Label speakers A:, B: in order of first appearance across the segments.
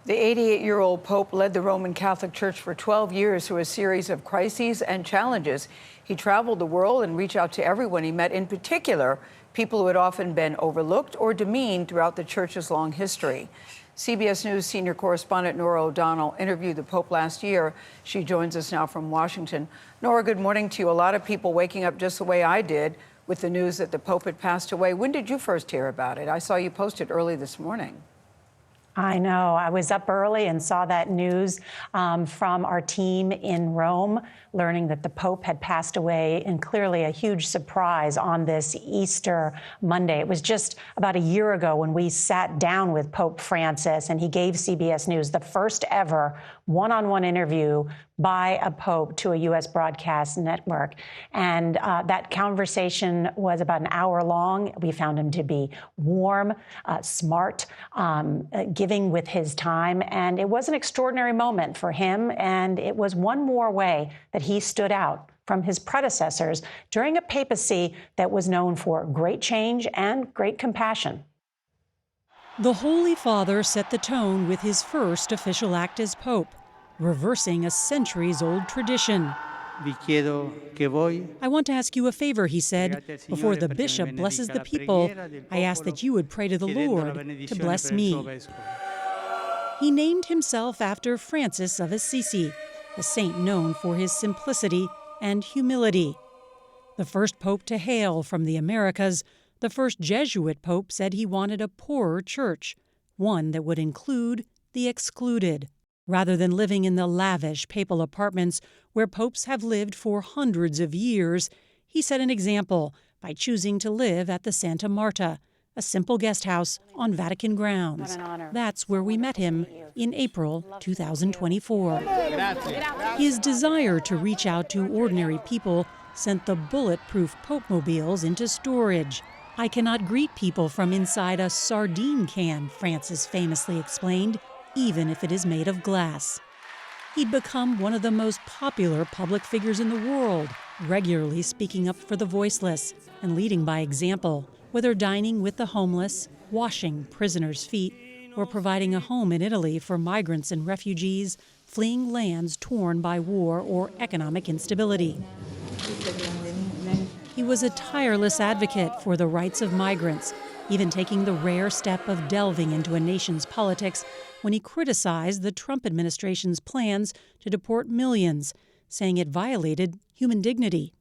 A: The 88-year-old Pope led the Roman Catholic Church for 12 years through a series of crises and challenges. He traveled the world and reached out to everyone he met, in particular, people who had often been overlooked or demeaned throughout the Church's long history. CBS News senior correspondent Norah O'Donnell interviewed the Pope last year. She joins us now from Washington. Norah, good morning to you. A lot of people waking up just the way I did with the news that the Pope had passed away. When did you first hear about it? I saw you posted early this morning.
B: I know. I was up early and saw that news from our team in Rome, learning that the Pope had passed away, and clearly a huge surprise on this Easter Monday. It was just about a year ago when we sat down with Pope Francis, and he gave CBS News the first ever one-on-one interview by a pope to a U.S. broadcast network. And that conversation was about an hour long. We found him to be warm, smart, giving with his time. And it was an extraordinary moment for him. And it was one more way that he stood out from his predecessors during a papacy that was known for great change and great compassion.
C: The Holy Father set the tone with his first official act as Pope, reversing a centuries-old tradition. I want to ask you a favor, he said. Before the bishop blesses the people, I ask that you would pray to the Lord to bless me. He named himself after Francis of Assisi, a saint known for his simplicity and humility. The first pope to hail from the Americas, the first Jesuit pope said he wanted a poorer church, one that would include the excluded. Rather than living in the lavish papal apartments where popes have lived for hundreds of years, he set an example by choosing to live at the Santa Marta, a simple guest house on Vatican grounds. That's where we met him in April 2024. His desire to reach out to ordinary people sent the bulletproof Pope-mobiles into storage. I cannot greet people from inside a sardine can, Francis famously explained, even if it is made of glass. He'd become one of the most popular public figures in the world, regularly speaking up for the voiceless and leading by example, whether dining with the homeless, washing prisoners' feet, or providing a home in Italy for migrants and refugees fleeing lands torn by war or economic instability. He was a tireless advocate for the rights of migrants, even taking the rare step of delving into a nation's politics when he criticized the Trump administration's plans to deport millions, saying it violated human dignity.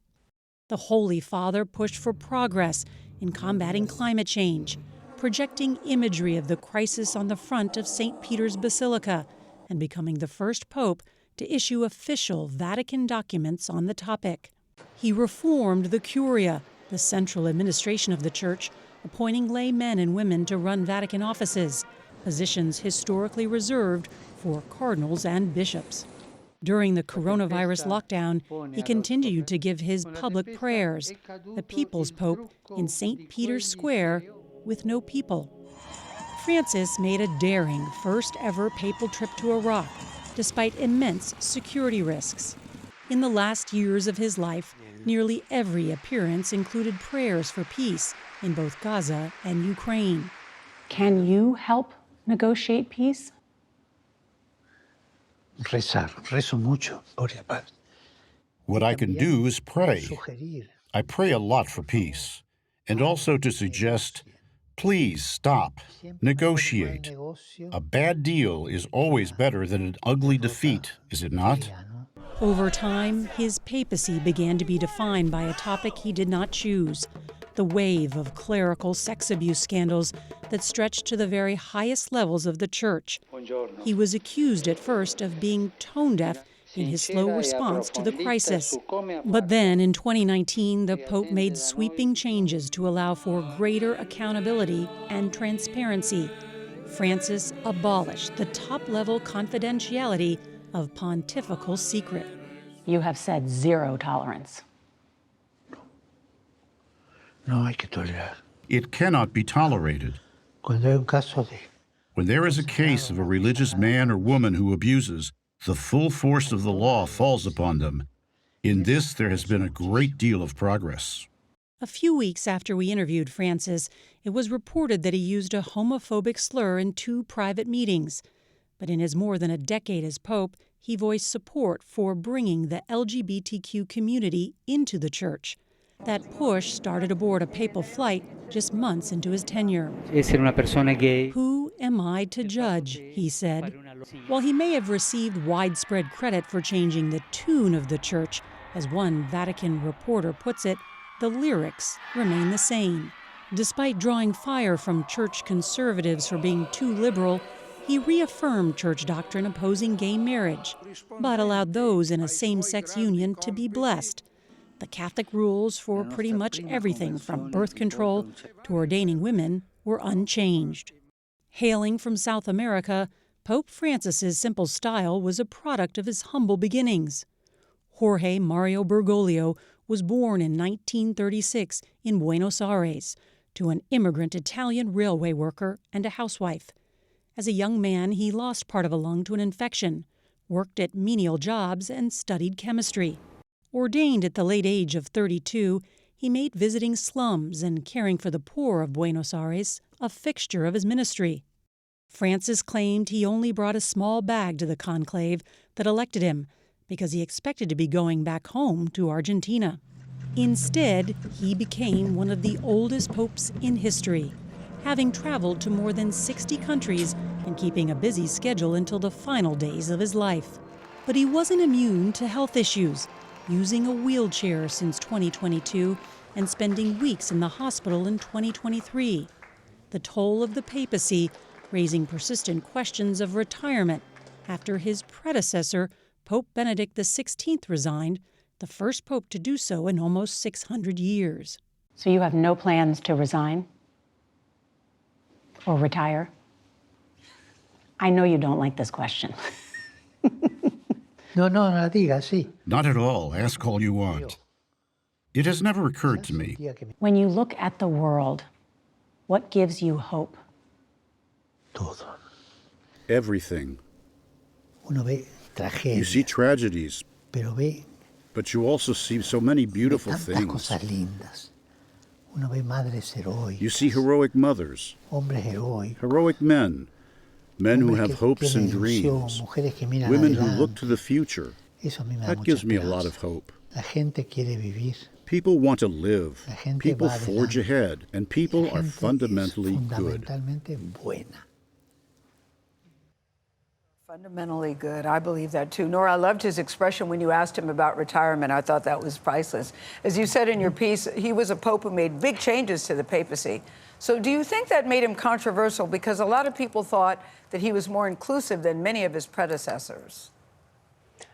C: The Holy Father pushed for progress in combating climate change, projecting imagery of the crisis on the front of St. Peter's Basilica, and becoming the first pope to issue official Vatican documents on the topic. He reformed the Curia, the central administration of the Church, appointing lay men and women to run Vatican offices, positions historically reserved for cardinals and bishops. During the coronavirus lockdown, he continued to give his public prayers, the People's Pope in St. Peter's Square with no people. Francis made a daring first-ever papal trip to Iraq, despite immense security risks. In the last years of his life, nearly every appearance included prayers for peace in both Gaza and Ukraine.
B: Can you help negotiate peace?
D: What I can do is pray. I pray a lot for peace, and also to suggest, please stop, negotiate. A bad deal is always better than an ugly defeat, is it not?
C: Over time, his papacy began to be defined by a topic he did not choose, the wave of clerical sex abuse scandals that stretched to the very highest levels of the Church. He was accused at first of being tone-deaf in his slow response to the crisis. But then, in 2019, the Pope made sweeping changes to allow for greater accountability and transparency. Francis abolished the top-level confidentiality of pontifical secret.
B: You have said zero tolerance.
D: It cannot be tolerated. When there is a case of a religious man or woman who abuses, the full force of the law falls upon them. In this, there has been a great deal of progress.
C: A few weeks after we interviewed Francis, it was reported that he used a homophobic slur in 2 private meetings. But in his more than a decade as Pope, he voiced support for bringing the LGBTQ community into the church. That push started aboard a papal flight just months into his tenure. Who am I to judge, he said. While he may have received widespread credit for changing the tune of the church, as one Vatican reporter puts it, the lyrics remain the same. Despite drawing fire from church conservatives for being too liberal, he reaffirmed church doctrine opposing gay marriage, but allowed those in a same-sex union to be blessed. The Catholic rules for pretty much everything from birth control to ordaining women were unchanged. Hailing from South America, Pope Francis's simple style was a product of his humble beginnings. Jorge Mario Bergoglio was born in 1936 in Buenos Aires to an immigrant Italian railway worker and a housewife. As a young man, he lost part of a lung to an infection, worked at menial jobs, and studied chemistry. Ordained at the late age of 32, he made visiting slums and caring for the poor of Buenos Aires a fixture of his ministry. Francis claimed he only brought a small bag to the conclave that elected him because he expected to be going back home to Argentina. Instead, he became one of the oldest popes in history, having traveled to more than 60 countries and keeping a busy schedule until the final days of his life. But he wasn't immune to health issues, using a wheelchair since 2022 and spending weeks in the hospital in 2023. The toll of the papacy, raising persistent questions of retirement after his predecessor, Pope Benedict XVI, resigned, the first pope to do so in almost 600 years.
B: So you have no plans to resign or retire? I know you don't like this question.
D: No, la diga, sí. Not at all. Ask all you want. It has never occurred to me.
B: When you look at the world, what gives you hope?
D: Todo. Everything. You see tragedies, but you also see so many beautiful things. You see heroic mothers, heroic men, men who have hopes and dreams, women who look to the future. That gives me a lot of hope. People want to live, people forge ahead, and people are fundamentally good.
A: Fundamentally good. I believe that too. Norah, I loved his expression when you asked him about retirement. I thought that was priceless. As you said in your piece, he was a pope who made big changes to the papacy. So do you think that made him controversial? Because a lot of people thought that he was more inclusive than many of his predecessors.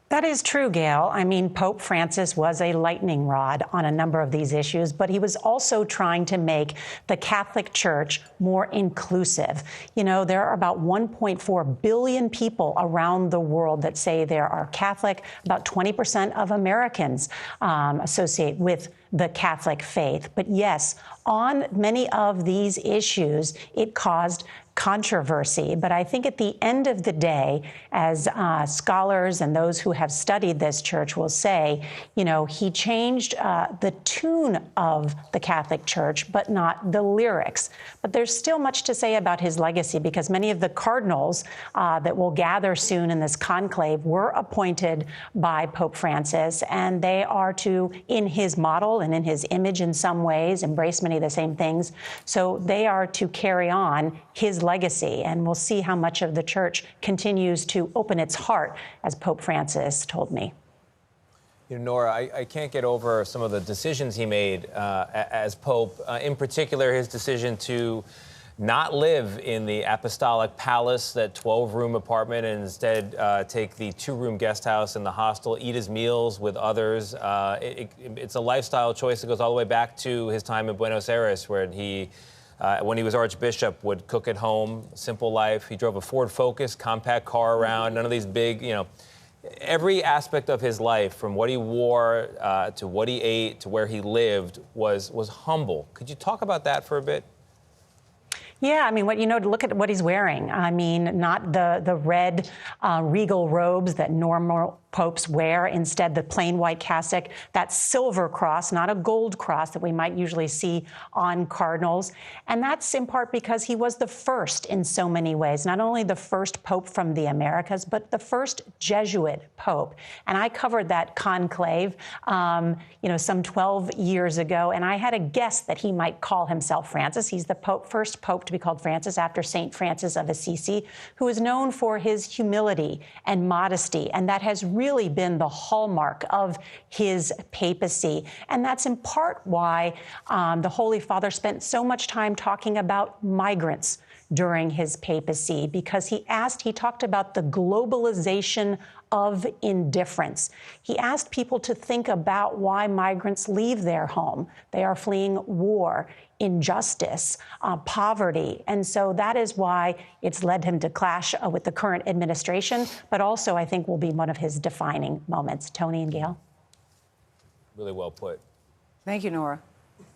B: That is true, Gayle. I mean, Pope Francis was a lightning rod on a number of these issues, but he was also trying to make the Catholic Church more inclusive. You know, there are about 1.4 billion people around the world that say they are Catholic. About 20% of Americans associate with the Catholic faith. But yes, on many of these issues, it caused controversy. But I think at the end of the day, as scholars and those who have studied this church will say, you know, he changed the tune of the Catholic Church, but not the lyrics. But there's still much to say about his legacy, because many of the cardinals that will gather soon in this conclave were appointed by Pope Francis, and they are to, in his model and in his image in some ways, embrace many of the same things. So they are to carry on his legacy, and we'll see how much of the church continues to open its heart, as Pope Francis told me.
E: You know, Norah, I can't get over some of the decisions he made as Pope, in particular his decision to not live in the apostolic palace, that 12-room apartment, and instead take the 2-room guest house in the hostel, eat his meals with others. It's a lifestyle choice that goes all the way back to his time in Buenos Aires, where when he was Archbishop, would cook at home, simple life. He drove a Ford Focus, compact car around, none of these big, you know, every aspect of his life, from what he wore to what he ate to where he lived, was humble. Could you talk about that for a bit?
B: Yeah, I mean, look at what he's wearing. I mean, not the red regal robes that popes wear instead the plain white cassock, that silver cross, not a gold cross that we might usually see on cardinals. And that's in part because he was the first in so many ways, not only the first pope from the Americas, but the first Jesuit pope. And I covered that conclave, some 12 years ago, and I had a guess that he might call himself Francis. He's the first pope to be called Francis after St. Francis of Assisi, who is known for his humility and modesty, and that has really been the hallmark of his papacy. And that's in part why the Holy Father spent so much time talking about migrants during his papacy, because he talked about the globalization of indifference. He asked people to think about why migrants leave their home. They are fleeing war, injustice, poverty. And so that is why it's led him to clash with the current administration, but also I think will be one of his defining moments. Tony and Gayle.
E: Really well put.
A: Thank you, Norah.